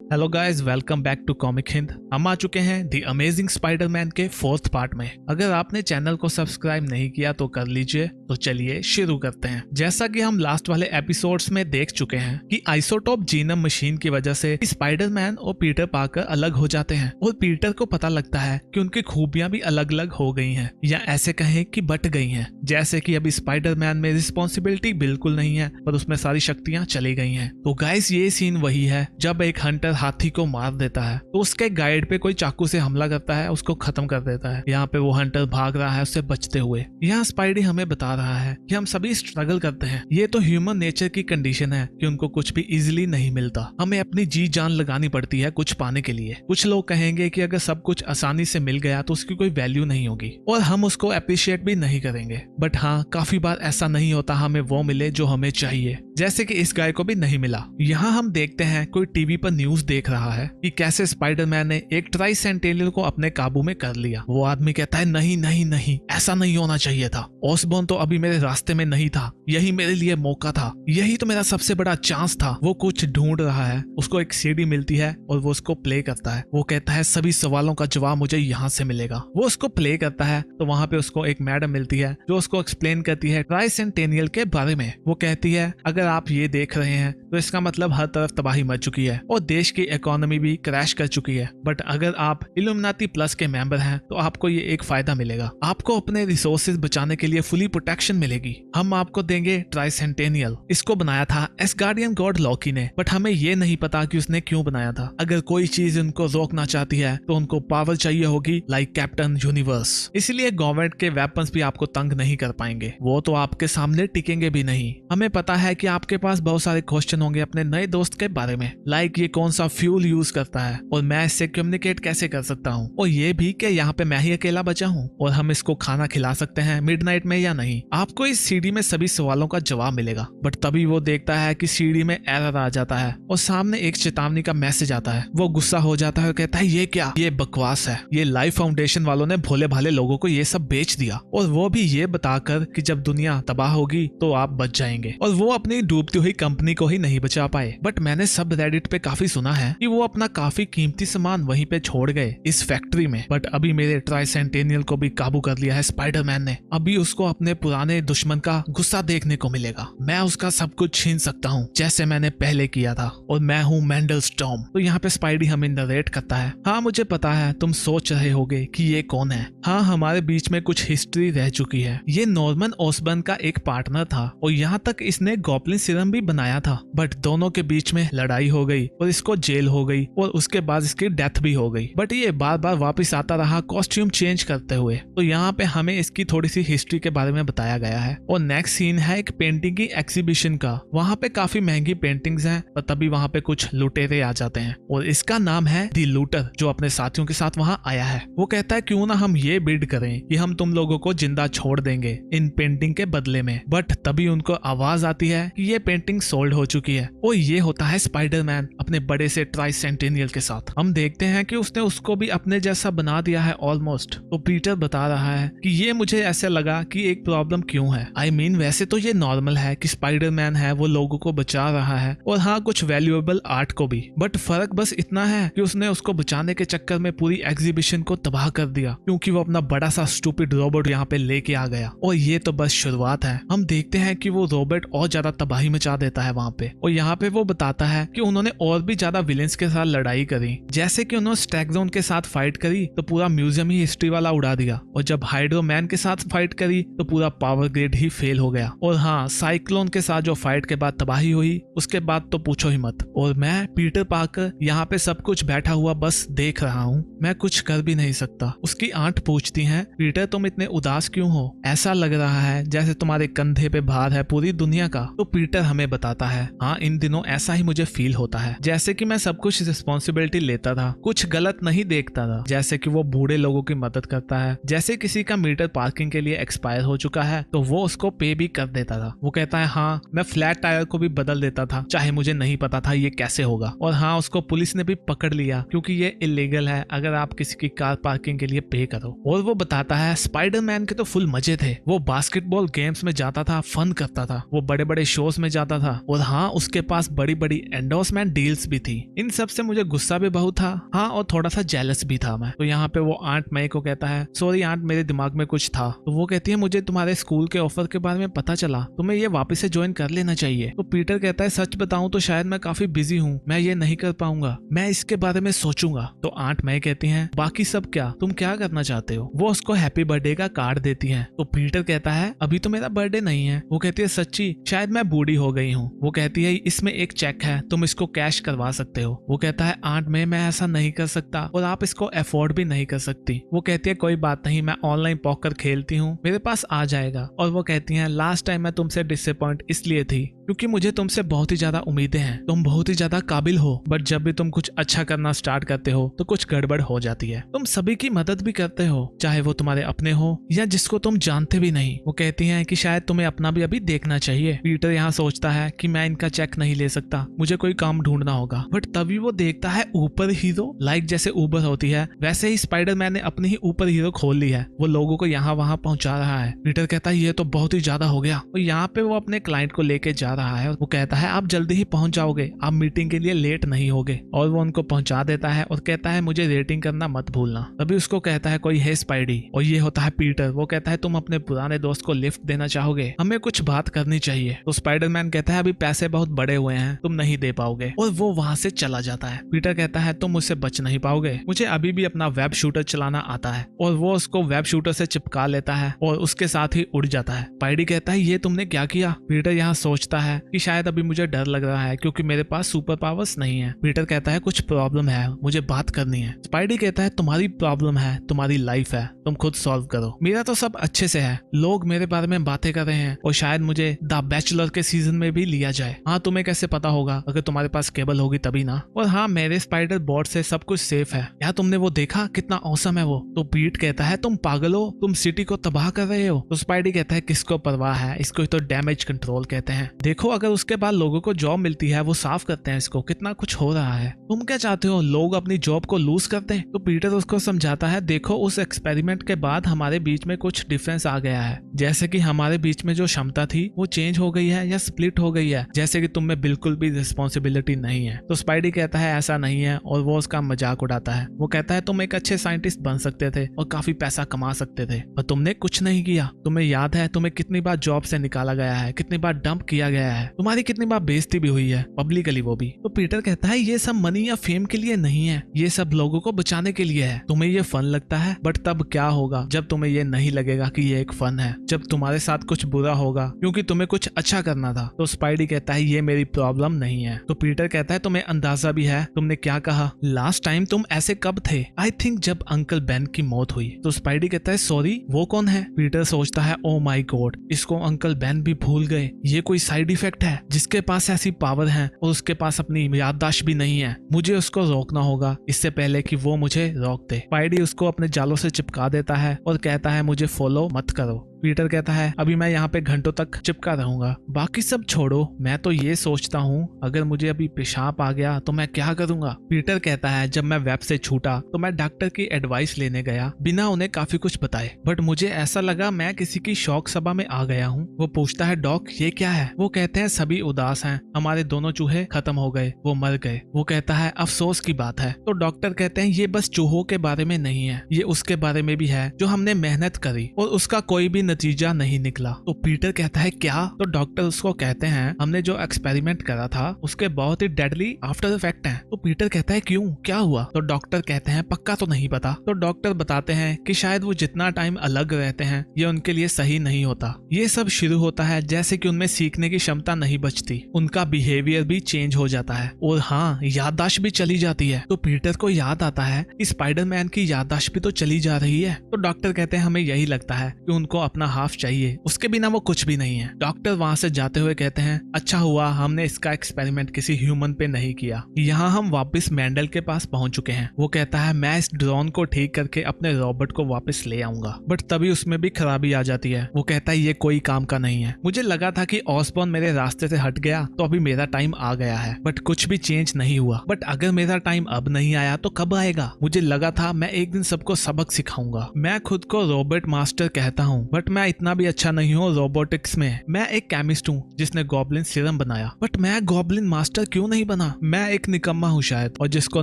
Hello guys, welcome back to comic Hind. हम आ चुके हैं द अमेजिंग स्पाइडरमैन के 4th पार्ट में। अगर आपने चैनल को सब्सक्राइब नहीं किया तो कर लीजिए। तो चलिए शुरू करते हैं। जैसा कि हम लास्ट वाले एपिसोड्स में देख चुके हैं कि आइसोटोप जीनम मशीन की वजह से स्पाइडरमैन और पीटर पार्कर अलग हो जाते हैं और पीटर को पता लगता है कि उनकी खूबियां भी अलग अलग हो गई हैं, या ऐसे कहें कि बट गई हैं। जैसे कि अभी स्पाइडरमैन में रिस्पॉन्सिबिलिटी बिल्कुल नहीं है, पर उसमें सारी शक्तियां चली गई हैं। तो गाइस, ये सीन वही है जब एक हंटर हाथी को मार देता है तो उसके गाइड पे कोई चाकू से हमला करता है, उसको खत्म कर देता है। यहाँ पे वो हंटर भाग रहा है उससे बचते हुए। यहाँ स्पाइडी हमें बता रहा है कि हम सभी स्ट्रगल करते हैं। ये तो ह्यूमन नेचर की कंडीशन है कि उनको कुछ भी इजीली नहीं मिलता। हमें अपनी जी जान लगानी पड़ती है कुछ पाने के लिए। कुछ लोग कहेंगे कि अगर सब कुछ आसानी से मिल गया तो उसकी कोई वैल्यू नहीं होगी और हम उसको अप्रिशिएट भी नहीं करेंगे। बट हाँ, काफी बार ऐसा नहीं होता, हमें वो मिले जो हमें चाहिए, जैसे कि इस गाय को भी नहीं मिला। यहाँ हम देखते हैं कोई टीवी पर न्यूज देख रहा है कि कैसे स्पाइडरमैन ने एक ट्राइसेंटेनियल को अपने काबू में कर लिया। वो आदमी कहता है नहीं नहीं नहीं, ऐसा नहीं होना चाहिए था। ऑसबॉर्न तो अभी मेरे रास्ते में नहीं था, यही मेरे लिए मौका था, यही तो मेरा सबसे बड़ा चांस था। वो कुछ ढूंढ रहा है, उसको एक सीडी मिलती है और वो उसको प्ले करता है। वो कहता है सभी सवालों का जवाब मुझे यहाँ से मिलेगा। वो उसको प्ले करता है तो वहाँ पे उसको एक मैडम मिलती है जो उसको एक्सप्लेन करती है ट्राइसेंटेनियल के बारे में। वो कहती है अगर आप ये देख रहे हैं तो इसका मतलब हर तरफ तबाही मच चुकी है और देश की इकोनॉमी भी क्रैश कर चुकी है। बट अगर आप इल्यूमिनाटी प्लस के मेंबर हैं तो आपको ये एक फायदा मिलेगा, आपको अपने रिसोर्सेज बचाने के लिए फुली प्रोटेक्शन मिलेगी। हम आपको देंगे ट्राइसेंटेनियल। इसको बनाया था एस्गार्डियन गॉड लॉकी ने, बट हमें ये नहीं पता कि उसने क्यों बनाया था। अगर कोई चीज उनको रोकना चाहती है तो उनको पावर चाहिए होगी, लाइक कैप्टन यूनिवर्स। इसलिए गवर्नमेंट के वेपन्स भी आपको तंग नहीं कर पाएंगे, वो तो आपके सामने टिकेंगे भी नहीं। हमें पता है कि आपके पास बहुत सारे क्वेश्चन होंगे अपने नए दोस्त के बारे में, लाइक ये कौन सा फ्यूल यूज करता है और मैं इससे कम्युनिकेट कैसे कर सकता हूँ, और ये भी कि यहाँ पे मैं ही अकेला बचा हूँ और हम इसको खाना खिला सकते हैं मिडनाइट में या नहीं। आपको इस सीडी में सभी सवालों का जवाब मिलेगा। बट तभी वो देखता है कि सीडी में एरर आ जाता है और सामने एक चेतावनी का मैसेज आता है। वो गुस्सा हो जाता है और कहता है ये क्या, ये बकवास है। ये लाइफ फाउंडेशन वालों ने भोले भाले लोगों को ये सब बेच दिया, और वो भी ये बताकर कि जब दुनिया तबाह होगी तो आप बच जाएंगे। और वो अपनी डूबती हुई कंपनी को ही नहीं बचा पाए। बट मैंने सब रेडिट पे काफी सुना है कि वो अपना काफी कीमती सामान वहीं पे छोड़ गए इस फैक्ट्री में। बट अभी मेरे ट्राइसेंटेनियल को भी काबू कर लिया है स्पाइडरमैन ने। अभी उसको अपने पुराने दुश्मन का गुस्सा देखने को मिलेगा। मैं उसका सब कुछ छीन सकता हूँ जैसे मैंने पहले किया था, और मैं हूँ मेंडल स्टॉर्म। तो यहाँ पे स्पाइडी हमें नरेट करता है, हाँ मुझे पता है तुम सोच रहे होगे कि ये कौन है। हाँ, हमारे बीच में कुछ हिस्ट्री रह चुकी है। ये नॉर्मन ऑसबर्न का एक पार्टनर था और यहाँ तक इसने गॉब्लिन सीरम भी बनाया था। बट दोनों के बीच में लड़ाई हो गई और इसको जेल हो गई और उसके बाद इसकी डेथ भी हो गई। बट ये बार बार वापस आता रहा कॉस्ट्यूम चेंज करते हुए। तो यहाँ पे हमें इसकी थोड़ी सी हिस्ट्री के बारे में बताया गया है। और नेक्स्ट सीन है एक पेंटिंग की एग्जीबिशन का। वहाँ पे काफी महंगी पेंटिंग्स हैं और तभी वहाँ पे कुछ लुटेरे आ जाते हैं और इसका नाम है दी लूटर, जो अपने साथियों के साथ वहाँ आया है। वो कहता है क्यों ना हम ये बिड करें कि हम तुम लोगों को जिंदा छोड़ देंगे इन पेंटिंग के बदले में। बट तभी उनको आवाज आती है कि ये पेंटिंग सोल्ड हो चुकी है और ये होता है स्पाइडरमैन अपने बड़े से ट्राइसेंटेनियल के साथ। हम देखते हैं कि उसने उसको भी अपने जैसा बना दिया है ऑलमोस्ट। तो पीटर बता रहा है कि ये मुझे ऐसे लगा कि एक प्रॉब्लम क्यों है। आई मीन वैसे तो ये नॉर्मल है कि स्पाइडरमैन है वो लोगों को बचा रहा है और हाँ कुछ वैल्यूएबल आर्ट को भी। बट फर्क बस इतना है कि उसने उसको बचाने के चक्कर में पूरी एग्जीबिशन को तबाह कर दिया, क्योंकि वो अपना बड़ा सा स्टूपिड रोबोट यहाँ पे लेके आ गया। और ये तो बस शुरुआत है। हम देखते हैं कि वो रोबोट और ज्यादा तबाही मचा देता है वहाँ पे। और यहाँ पे वो बताता है कि उन्होंने और भी ज्यादा विलेंस के साथ लड़ाई करी, जैसे कि उन्होंने स्टैगजोन के साथ फाइट करी तो पूरा म्यूजियम ही हिस्ट्री वाला उड़ा दिया, और जब हाइड्रोमैन के साथ फाइट करी तो पूरा पावर ग्रिड ही फेल हो गया, और हाँ साइक्लोन के साथ जो फाइट के बाद तबाही हुई उसके बाद तो पूछो ही मत। और मैं पीटर पार्कर यहाँ पे सब कुछ बैठा हुआ बस देख रहा हूँ, मैं कुछ कर भी नहीं सकता। उसकी आंट पूछती है पीटर तुम इतने उदास क्यों हो, ऐसा लग रहा है जैसे तुम्हारे कंधे पे भार है पूरी दुनिया का। तो पीटर हमें बताता है हाँ इन दिनों ऐसा ही मुझे फील होता है, जैसे कि मैं सब कुछ रिस्पॉन्सिबिलिटी लेता था, कुछ गलत नहीं देखता था। जैसे कि वो बूढ़े लोगों की मदद करता है, जैसे किसी का मीटर पार्किंग के लिए एक्सपायर हो चुका है तो वो उसको पे भी कर देता था। वो कहता है हाँ मैं फ्लैट टायर को भी बदल देता था, चाहे मुझे नहीं पता था ये कैसे होगा। और हाँ उसको पुलिस ने भी पकड़ लिया क्योंकि ये इलीगल है अगर आप किसी की कार पार्किंग के लिए पे करो। और वो बताता है स्पाइडरमैन के तो फुल मजे थे, वो बास्केटबॉल गेम्स में जाता था, फन करता था, वो बड़े बड़े शोज में जाता था, और हाँ उसके पास बड़ी बड़ी एंडोर्समेंट डील्स भी थी। इन सब से मुझे गुस्सा भी बहुत था, हाँ, और थोड़ा सा जेलस भी था मैं। तो यहाँ पे वो आंट मई को कहता है, सॉरी आंट, मेरे दिमाग में कुछ था। तो वो कहती है, मुझे तुम्हारे स्कूल के ऑफर के बारे में पता चला, तुम्हें ये वापस से ज्वाइन कर लेना चाहिए। तो पीटर कहता है, सच बताऊं तो शायद मैं काफी बिजी हूँ, मैं ये नहीं कर पाऊंगा, मैं इसके बारे में सोचूंगा। तो आंट मई कहती है, बाकी सब क्या, तुम क्या करना चाहते हो? वो उसको हैप्पी बर्थडे का कार्ड देती है। तो पीटर कहता है, अभी तो मेरा बर्थडे नहीं है। वो कहती है, सच्ची? शायद मैं बूढ़ी हो गई हूँ। वो कहती है, इसमें एक चेक है, तुम इसको कैश करवा सकते हो। वो कहता है, आंट मई, मैं ऐसा नहीं कर सकता और आप इसको अफोर्ड भी नहीं कर सकती। वो कहती है, कोई बात नहीं, मैं ऑनलाइन पॉकर खेलती हूँ, मेरे पास आ जाएगा। और वो कहती है, लास्ट टाइम मैं तुमसे डिसअपॉइंट इसलिए थी क्योंकि मुझे तुमसे बहुत ही ज्यादा उम्मीदें हैं, तुम बहुत ही ज्यादा काबिल हो, बट जब भी तुम कुछ अच्छा करना स्टार्ट करते हो तो कुछ गड़बड़ हो जाती है। तुम सभी की मदद भी करते हो, चाहे वो तुम्हारे अपने हो या जिसको तुम जानते भी नहीं। वो कहती हैं कि शायद तुम्हें अपना भी अभी देखना चाहिए। पीटर यहाँ सोचता है कि मैं इनका चेक नहीं ले सकता, मुझे कोई काम ढूंढना होगा। बट तभी वो देखता है ऊपर हीरो, लाइक जैसे उबर होती है वैसे ही स्पाइडरमैन ने अपनी ही ऊपर हीरो खोल ली है, वो लोगों को यहाँ वहाँ पहुंचा रहा है। पीटर कहता है, ये तो बहुत ही ज्यादा हो गया। और यहाँ पे वो अपने क्लाइंट को लेके जा रहा है। वो कहता है, आप जल्दी ही पहुंच जाओगे, आप मीटिंग के लिए लेट नहीं होगे। और वो उनको पहुंचा देता है और कहता है, मुझे रेटिंग करना मत भूलना। तभी उसको कहता है कोई, है स्पाइडी, और ये होता है पीटर। वो कहता है, तुम अपने पुराने दोस्त को लिफ्ट देना चाहोगे, हमें कुछ बात करनी चाहिए। तो स्पाइडरमैन कहता है, अभी पैसे बहुत बड़े हुए हैं, तुम नहीं दे पाओगे। और वो वहां से चला जाता है। पीटर कहता है, तुम मुझसे बच नहीं पाओगे, मुझे अभी भी अपना वेब शूटर चलाना आता है। और वो उसको वेब शूटर से चिपका लेता है और उसके साथ ही उड़ जाता है। स्पाइडी कहता है, ये तुमने क्या किया? पीटर यहाँ सोचता है कि शायद अभी मुझे डर लग रहा है क्योंकि मेरे पास सुपर पावर्स नहीं है। पीटर कहता है, कुछ प्रॉब्लम है, मुझे बात करनी है। स्पाइडी कहता है, तुम्हारी प्रॉब्लम है, तुम्हारी लाइफ है, तुम खुद सॉल्व करो, मेरा तो सब अच्छे से है, लोग मेरे बारे में बातें कर रहे हैं और शायद मुझे द बैचलर के सीजन में भी लिया जाए। हाँ, तुम्हें कैसे पता होगा? अगर तुम्हारे पास केबल होगी तभी ना। और हाँ, मेरे स्पाइडर बोर्ड से सब कुछ सेफ है। यार तुमने वो देखा, कितना औसम है वो। तो पीट कहता है, तुम पागल हो, तुम सिटी को तबाह कर रहे हो। तो स्पाइडी कहता है, किसको परवाह है, इसको तो डैमेज कंट्रोल कहते हैं। देखो, अगर उसके बाद लोगों को जॉब मिलती है, वो साफ करते हैं इसको, कितना कुछ हो रहा है। तुम क्या चाहते हो, लोग अपनी जॉब को लूज कर दें? तो पीटर उसको समझाता है, देखो, उस एक्सपेरिमेंट के बाद हमारे बीच में कुछ डिफरेंस आ गया है, जैसे कि हमारे बीच में जो क्षमता थी वो चेंज हो गई है या स्प्लिट हो गई है, जैसे कि तुम में बिल्कुल भी रिस्पॉन्सिबिलिटी नहीं है। तो स्पाइडी कहता है, ऐसा नहीं है, और वो उसका मजाक उड़ाता है। वो कहता है, तुम एक अच्छे साइंटिस्ट बन सकते थे और काफी पैसा कमा सकते थे, और तुमने कुछ नहीं किया। तुम्हें याद है तुम्हें कितनी बार जॉब से निकाला गया है, कितनी बार डंप किया गया है, तुम्हारी कितनी बार बेइज्जती भी हुई है, पब्लिकली वो भी। तो पीटर कहता है, ये सब मनी या फेम के लिए नहीं है, ये सब लोगों को बचाने के लिए है। तुम्हें ये फन लगता है, बट तब क्या होगा जब तुम्हें ये नहीं लगेगा कि ये एक फन है, जब तुम्हारे साथ कुछ बुरा होगा क्योंकि तुम्हें कुछ अच्छा करना था। तो स्पाइडी कहता है, ये मेरी प्रॉब्लम नहीं है। तो पीटर कहता है, तुम्हें अंदाजा भी है तुमने क्या कहा? लास्ट टाइम तुम ऐसे कब थे? आई थिंक जब अंकल बेन की मौत हुई। तो स्पाइडी कहता है, सॉरी, वो कौन है? पीटर सोचता है, ओ माय गॉड, इसको अंकल बेन भी भूल गए, ये कोई साइड इफेक्ट है? जिसके पास ऐसी पावर है और उसके पास अपनी याददाश्त भी नहीं है, मुझे उसको रोकना होगा इससे पहले कि वो मुझे रोक दे। स्पाइडी उसको अपने जालों से चिपका देता है और कहता है, मुझे फॉलो मत करो। पीटर कहता है, अभी मैं यहाँ पे घंटों तक चिपका रहूंगा, बाकी सब छोड़ो, मैं तो ये सोचता हूँ अगर मुझे अभी पेशाब आ गया तो मैं क्या करूंगा? पीटर कहता है, जब मैं वेब से छूटा तो मैं डॉक्टर की एडवाइस लेने गया बिना उन्हें काफी कुछ बताए, बट मुझे ऐसा लगा मैं किसी की शौक सभा में आ गया हूँ। वो पूछता है, डॉक ये क्या है? वो कहते हैं, सभी उदास हैं, हमारे दोनों चूहे खत्म हो गए, वो मर गए। वो कहता है, अफसोस की बात है। तो डॉक्टर कहते हैं, ये बस चूहों के बारे में नहीं है, ये उसके बारे में भी है जो हमने मेहनत करी और उसका कोई भी नतीजा नहीं निकला। तो पीटर कहता है, क्या? तो डॉक्टर उसको कहते हैं, हमने जो एक्सपेरिमेंट करा था उसके बहुत ही डेडली आफ्टर इफेक्ट हैं। तो पीटर कहता है, क्यों, क्या हुआ? तो डॉक्टर कहते हैं, पक्का तो नहीं पता। तो डॉक्टर बताते हैं कि शायद वो जितना टाइम अलग रहते हैं ये उनके लिए सही नहीं होता। ये सब शुरू होता है जैसे कि उनमें सीखने की क्षमता नहीं बचती, उनका बिहेवियर भी चेंज हो जाता है और हाँ, याददाश्त भी चली जाती है। तो पीटर को याद आता है कि स्पाइडरमैन की याददाश्त भी तो चली जा रही है। तो डॉक्टर कहते हैं, हमें यही लगता है कि उनको अपना हाफ चाहिए, उसके बिना वो कुछ भी नहीं है। डॉक्टर वहां से जाते हुए कहते हैं, अच्छा हुआ हमने इसका एक्सपेरिमेंट किसी ह्यूमन पे नहीं किया। यहाँ हम वापस मेंडल के पास पहुंच चुके हैं। वो कहता है, मैं इस ड्रोन को ठीक करके अपने रोबोट को वापस ले आऊंगा, बट तभी उसमें भी खराबी आ जाती है। वो कहता है, ये कोई काम का नहीं है, मुझे लगा था कि ऑसबॉर्न मेरे रास्ते से हट गया तो अभी मेरा टाइम आ गया है, बट कुछ भी चेंज नहीं हुआ। बट अगर मेरा टाइम अब नहीं आया तो कब आएगा? मुझे लगा था मैं एक दिन सबको सबक सिखाऊंगा, मैं खुद को रोबोट मास्टर कहता हूँ, बट बट मैं इतना भी अच्छा नहीं हूँ रोबोटिक्स में। मैं एक केमिस्ट हूँ जिसने गॉब्लिन सीरम बनाया, बट मैं गॉब्लिन मास्टर क्यों नहीं बना? मैं एक निकम्मा हूँ शायद, और जिसको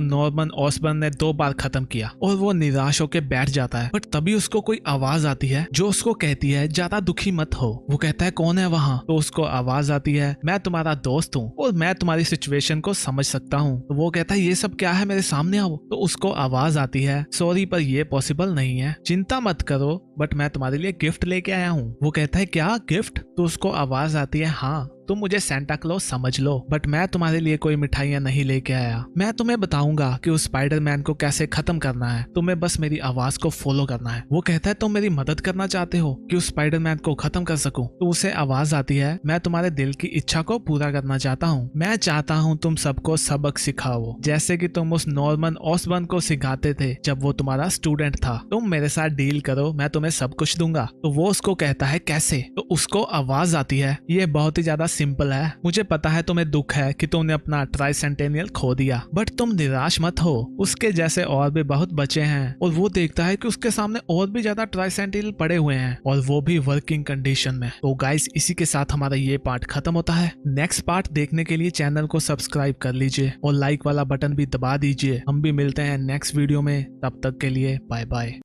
नॉर्मन ऑसबर्न ने 2 बार खत्म किया। और वो निराश होकर बैठ जाता है, बट तभी उसको कोई आवाज आती है जो उसको कहती है ज्यादा दुखी मत हो। वो कहता है कौन है वहाँ? तो उसको आवाज आती है मैं तुम्हारा दोस्त हूँ और मैं तुम्हारी सिचुएशन को समझ सकता हूँ। तो वो कहता है ये सब क्या है, मेरे सामने आओ। तो उसको आवाज आती है सॉरी पर ये पॉसिबल नहीं है, चिंता मत करो, बट मैं तुम्हारे लिए गिफ्ट लेके आया हूँ। वो कहता है क्या गिफ्ट? तो उसको आवाज आती है हाँ तुम मुझे सेंटा क्लॉज समझ लो, बट मैं तुम्हारे लिए कोई मिठाइयाँ नहीं लेके आया। मैं तुम्हें बताऊंगा कि उस स्पाइडरमैन को कैसे खत्म करना है, तुम्हें बस मेरी आवाज को फॉलो करना है। वो कहता है तुम मेरी मदद करना चाहते हो कि उस स्पाइडरमैन को खत्म कर सकूं? तो उसे आवाज आती है मैं तुम्हारे दिल की इच्छा को पूरा करना चाहता हूँ। मैं चाहता हूँ तुम सबको सबक सिखाओ, जैसे कि तुम उस नॉर्मन ऑसबर्न को सिखाते थे जब वो तुम्हारा स्टूडेंट था। तुम मेरे साथ डील करो, मैं तुम्हें सब कुछ दूंगा। तो वो उसको कहता है कैसे? तो उसको आवाज आती है ये बहुत ही ज्यादा सिंपल है, मुझे पता है तुम्हें दुख है कि तुमने अपना ट्राइसेंटेनियल खो दिया, बट तुम निराश मत हो, उसके जैसे और भी बहुत बचे हैं। और वो देखता है कि उसके सामने और भी ज्यादा ट्राइसेंटेनियल पड़े हुए हैं और वो भी वर्किंग कंडीशन में। तो गाइस इसी के साथ हमारा ये पार्ट खत्म होता है। नेक्स्ट पार्ट देखने के लिए चैनल को सब्सक्राइब कर लीजिए और लाइक वाला बटन भी दबा दीजिए। हम भी मिलते हैं नेक्स्ट वीडियो में, तब तक के लिए बाय बाय।